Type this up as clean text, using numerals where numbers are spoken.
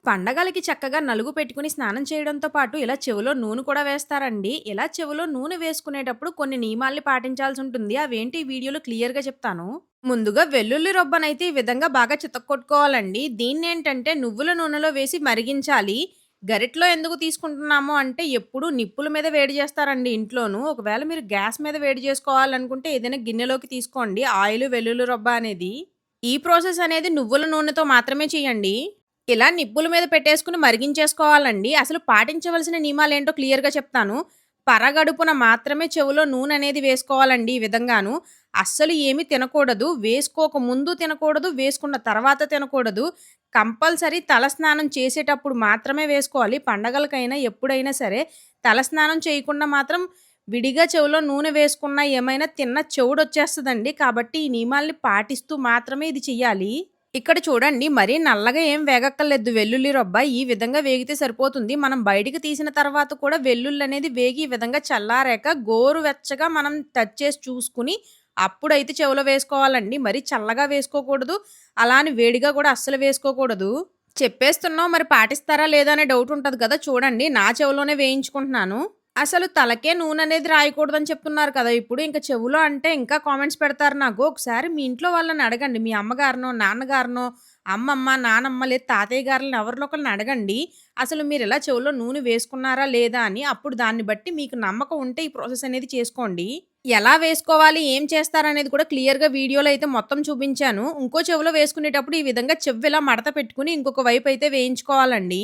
పండగలకి చక్కగా నలుగు పెట్టుకొని స్నానం చేయడంతో పాటు ఇలా చెవిలో నూనె కూడా వేస్తారండి. ఇలా చెవిలో నూనె వేసుకునేటప్పుడు కొన్ని నియమాల్ని పాటించాల్సి ఉంటుంది. అవేంటి ఈ వీడియోలో క్లియర్‌గా చెప్తాను. ముందుగా వెల్లుల్లి రబ్బనైతే ఈ విధంగా బాగా చితక్కొట్టుకోవాలండి. దీన్నేంటంటే నువ్వుల నూనెలో వేసి మరిగించాలి. గరిటెలో ఎందుకు తీసుకుంటున్నాము అంటే ఎప్పుడూ నిప్పుల మీద వేడి చేస్తారండి ఇంట్లోను. ఒకవేళ మీరు గ్యాస్ మీద వేడి చేసుకోవాలనుకుంటే ఏదైనా గిన్నెలోకి తీసుకోండి ఆయిలు, వెల్లుల్లి రబ్బ అనేది. ఈ ప్రాసెస్ అనేది నువ్వుల నూనెతో మాత్రమే చేయండి. ఇలా నిప్పుల మీద పెట్టేసుకొని మరిగించేసుకోవాలండి. అసలు పాటించవలసిన నియమాలేంటో క్లియర్‌గా చెప్తాను. పరగడుపున మాత్రమే చెవిలో నూనెనేది వేసుకోవాలండి ఈ విధంగాను. అస్సలు ఏమి తినకూడదు. వేసుకోక ముందు తినకూడదు. వేసుకున్న తర్వాత తినకూడదు. కంపల్సరీ తలస్నానం చేసేటప్పుడు మాత్రమే వేసుకోవాలి. పండగలకైనా ఎప్పుడైనా సరే తలస్నానం చేయకుండా మాత్రం విడిగా చెవిలో నూనె వేసుకున్నా ఏమైనా తిన్న చెవుడొచ్చేస్తదండి. కాబట్టి ఈ నియమాల్ని పాటిస్తూ మాత్రమే ఇది చెయ్యాలి. ఇక్కడ చూడండి మరీ నల్లగా ఏం వేగక్కర్లేదు వెల్లుల్లి రబ్బ. ఈ విధంగా వేగితే సరిపోతుంది. మనం బయటికి తీసిన తర్వాత కూడా వెల్లుల్లనేది వేగి ఈ విధంగా చల్లారాక గోరువెచ్చగా మనం టచ్ చేసి చూసుకొని అప్పుడైతే చెవిలో వేసుకోవాలండి. మరీ చల్లగా వేసుకోకూడదు. అలా అని వేడిగా కూడా అస్సలు వేసుకోకూడదు. చెప్పేస్తున్నాం మరి పాటిస్తారా లేదా అనే డౌట్ ఉంటది కదా! చూడండి నా చెవిలోనే వేయించుకుంటున్నాను. అసలు తలకే నూననేది రాయకూడదని చెప్తున్నారు కదా! ఇప్పుడు ఇంక చెవులో అంటే ఇంకా కామెంట్స్ పెడతారు నాకు. ఒకసారి మీ ఇంట్లో వాళ్ళని అడగండి. మీ అమ్మగారినో, నాన్నగారినో, అమ్మమ్మ, నానమ్మ లేదా తాతయ్య గారులని ఎవరినో ఒకళ్ళని అడగండి. అసలు మీరిలా చెవులో నూనె వేసుకున్నారా లేదా అని. అప్పుడు దాన్ని బట్టి మీకు నమ్మకం ఉంటే ఈ ప్రాసెస్ అనేది చేసుకోండి. ఎలా వేసుకోవాలి, ఏం చేస్తారనేది కూడా క్లియర్‌గా వీడియోలో అయితే మొత్తం చూపించాను. ఇంకో చెవిలో వేసుకునేటప్పుడు ఈ విధంగా చెవిలా మడత పెట్టుకొని ఇంకొక వైపు అయితే వేయించుకోవాలండి.